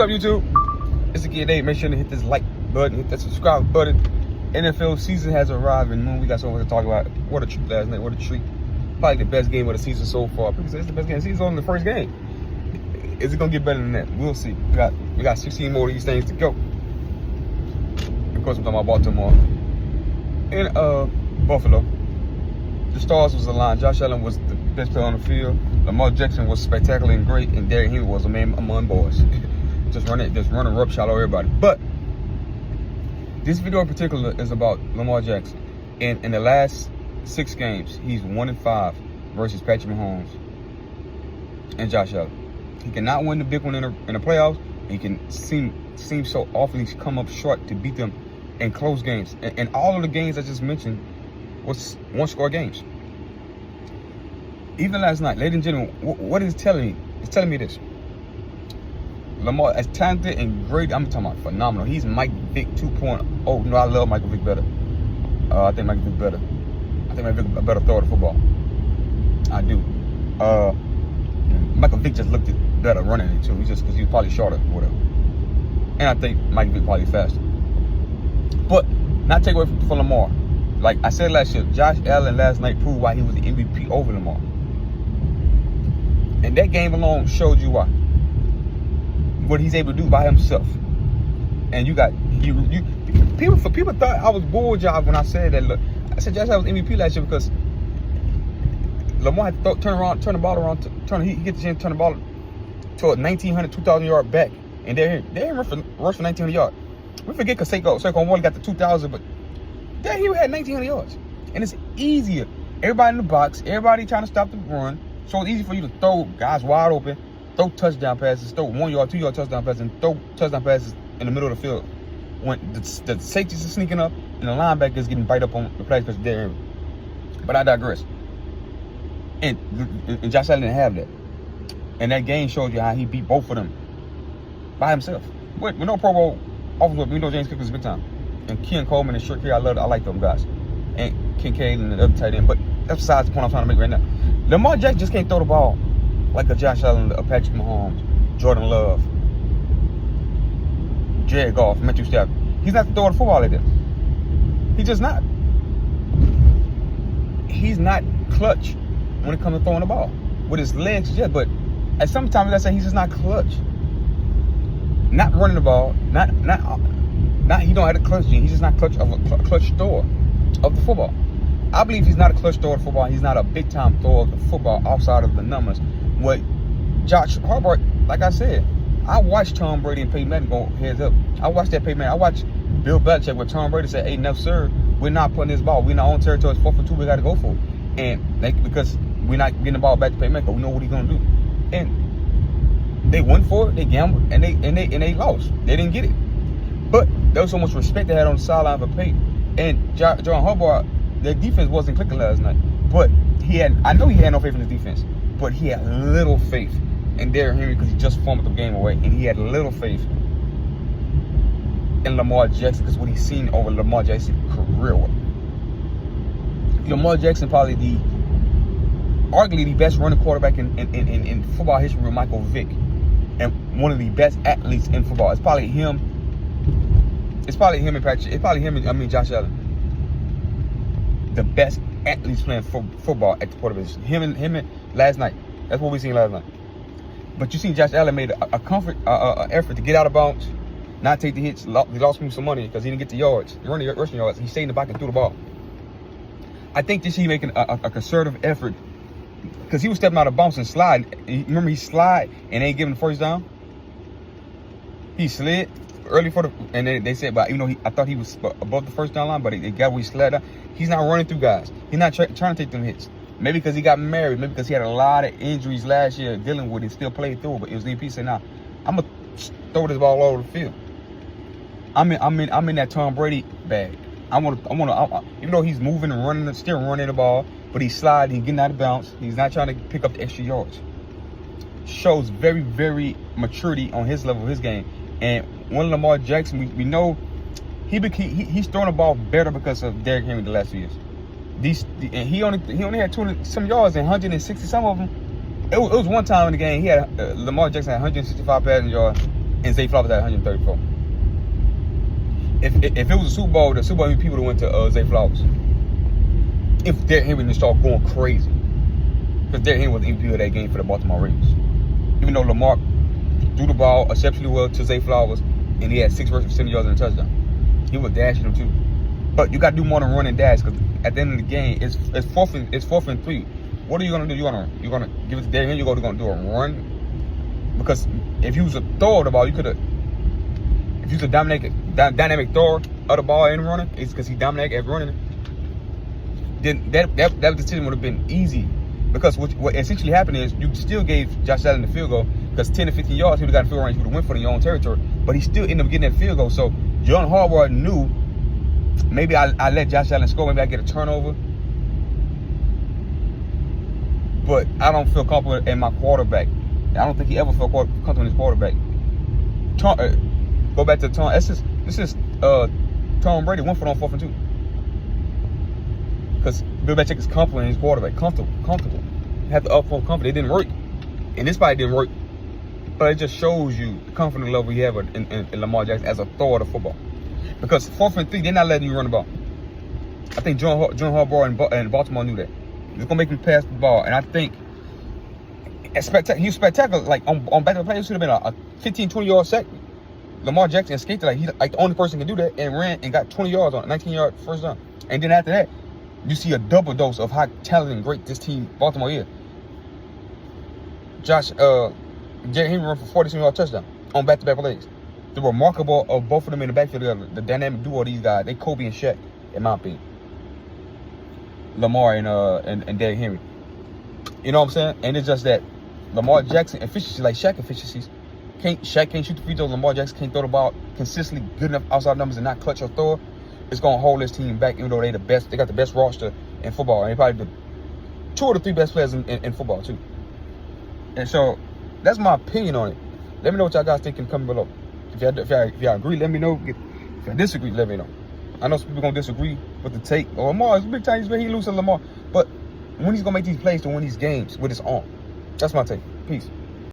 What's up, YouTube? It's the kid Dave. Make sure to hit this like button, hit that subscribe button. NFL season has arrived, and we got so much to talk about. What a treat last night. What a treat. Probably the best game of the season so far. Because it's the best game of the season. It's only the first game. Is it going to get better than that? We'll see. We got 16 more of these things to go. Of course, I'm talking about Baltimore. In Buffalo, the stars was aligned. Josh Allen was the best player on the field. Lamar Jackson was spectacular and great, and Derrick Henry was a man among boys. just running roughshod over everybody. But this video in particular is about Lamar Jackson. And in the last 6 games, he's 1-5 versus Patrick Mahomes and Josh Allen. He cannot win the big one in the playoffs. He can seem so often he's come up short to beat them in close games. And all of the games I just mentioned was one-score games. Even last night, ladies and gentlemen, what is telling me? It's telling me this. Lamar, as talented and great, I'm talking about phenomenal. He's Mike Vick 2.0. Oh, no, I love Michael Vick better. I think Michael Vick better. I think Michael Vick a better thrower of football. I do. Michael Vick just looked better running it too. He's just because he was probably shorter or whatever. And I think Mike Vick probably faster. But not take away from Lamar. Like I said last year, Josh Allen last night proved why he was the MVP over Lamar. And that game alone showed you why. What he's able to do by himself. And you got people thought I was bull job when I said that. Look, I said Josh Allen was MVP last year because Lamar had to turn the ball around, he get the chance to turn the ball to a 1,900, 2,000 yard back, and they're rush for 1,900 yards. We forget because Saquon only got the 2,000, but there he had 1,900 yards, and it's easier. Everybody in the box, everybody trying to stop the run, so it's easy for you to throw guys wide open, throw touchdown passes, throw 1 yard, 2 yard touchdown passes, and throw touchdown passes in the middle of the field when the safeties are sneaking up and the linebackers getting bite up on the play because they're in. But I digress. And Josh Allen didn't have that. And that game showed you how he beat both of them by himself. With no Pro Bowl offensive, we know James Cook is big time. And Ken Coleman and Short K, I like them guys. And Kincaid and the other tight end. But that's besides the point I'm trying to make right now. Lamar Jackson just can't throw the ball like a Josh Allen, a Patrick Mahomes, Jordan Love, Jared Goff, Matthew Stafford. He's not throwing the football like that. He's just not. He's not clutch when it comes to throwing the ball. With his legs, yeah, but at some times I say he's just not clutch. Not running the ball, not he don't have the clutch gene. He's just not clutch of a clutch thrower of the football. I believe he's not a clutch thrower of football. He's not a big time thrower of the football outside of the numbers. What Josh Harbaugh, like I said, I watched Tom Brady and Peyton Manning go heads up. I watched that Peyton Manning. I watched Bill Belichick where Tom Brady said, "Hey, no sir, we're not putting this ball. We're in our own territory. It's 4-2. We got to go for it." And because we're not getting the ball back to Peyton Manning, we know what he's gonna do. And they went for it. They gambled and they lost. They didn't get it. But there was so much respect they had on the sideline for Peyton. And John Harbaugh, their defense wasn't clicking last night. But I know he had no faith in his defense, but he had little faith in Derrick Henry because he just fumbled the game away, and he had little faith in Lamar Jackson because what he's seen over Lamar Jackson's career. Lamar Jackson probably arguably the best running quarterback in football history with Michael Vick, and one of the best athletes in football. It's probably him and Patrick. It's probably him and Josh Allen. The best athletes playing football at the quarterback position. Him and last night. That's what we seen last night. But you see, Josh Allen made an effort to get out of bounds, not take the hits. He lost me some money because he didn't get the yards, rushing yards. He stayed in the back and threw the ball. I think this he making a concerted effort because he was stepping out of bounds and sliding. Remember, he slid and ain't giving the first down. He slid early and they said, but I thought he was above the first down line, but they got where he slid down. He's not running through guys. He's not trying to take them hits. Maybe because he got married. Maybe because he had a lot of injuries last year dealing with it. Still played through it. But it was the EP saying, "Nah, I'm gonna throw this ball all over the field." I'm in that Tom Brady bag. Even though he's moving and running, still running the ball, but he's sliding, he's getting out of bounds. He's not trying to pick up the extra yards. Shows very, very maturity on his level of his game. And one Lamar Jackson, we know he's throwing the ball better because of Derrick Henry the last few years. And he only had 200 some yards and 160 some of them. It was one time in the game he had Lamar Jackson had 165 passing yards and Zay Flowers at 134. If it was a Super Bowl, the Super Bowl MVP would have went to Zay Flowers. If Derrick Henry didn't start going crazy, because Derrick Henry was the MVP of that game for the Baltimore Ravens. Even though Lamar threw the ball exceptionally well to Zay Flowers, and he had 6 rushing 70 yards and a touchdown, he was dashing them too. But you got to do more than run and dash, because at the end of the game, it's fourth and 3. What are you gonna do? You're gonna give it to Derrick Henry. You're gonna do a run, because if you was a thrower of the ball, you could have. If you was a dynamic thrower of the ball and running, it's because he dominated at running. Then that decision would have been easy, because what essentially happened is you still gave Josh Allen the field goal, because 10 to 15 yards he would have got in field range, he would have went for your own territory, but he still ended up getting that field goal. So John Harbaugh knew, maybe I let Josh Allen score, maybe I get a turnover, but I don't feel comfortable in my quarterback. I don't think he ever felt comfortable in his quarterback. Go back to Tom. This is Tom Brady 1 for on 4th and 2. Because Bill Belichick is comfortable in his quarterback. Comfortable. He had the upfront comfort. It didn't work. And this probably didn't work. But it just shows you the confidence level you have in Lamar Jackson as a thrower of football. Because 4th and 3, they're not letting you run the ball. I think John Harbaugh and Baltimore knew that. They're going to make him pass the ball. And I think he was spectacular. Like, on back of the play, it should have been a 15, 20-yard sack. Lamar Jackson escaped like the only person can do that, and ran and got 20 yards on it, 19-yard first down. And then after that, you see a double dose of how talented and great this team Baltimore is. Derrick Henry run for 47-yard touchdown on back-to-back plays. The remarkable of both of them in the backfield together, the dynamic duo of these guys, they Kobe and Shaq, in my opinion. Lamar and Derrick Henry. You know what I'm saying? And it's just that Lamar Jackson efficiency, like Shaq efficiencies, Shaq can't shoot the free throw. Lamar Jackson can't throw the ball consistently, good enough outside numbers, and not clutch or throw. It's gonna hold this team back, even though they the best. They got the best roster in football, and they probably the 2 or 3 best players in football too. And so that's my opinion on it. Let me know what y'all guys think in the comment below. If y'all agree, let me know. If y'all disagree, let me know. I know some people gonna disagree with the take. Oh, Lamar is a big time. He loses to Lamar, but when he's gonna make these plays to win these games with his arm? That's my take. Peace.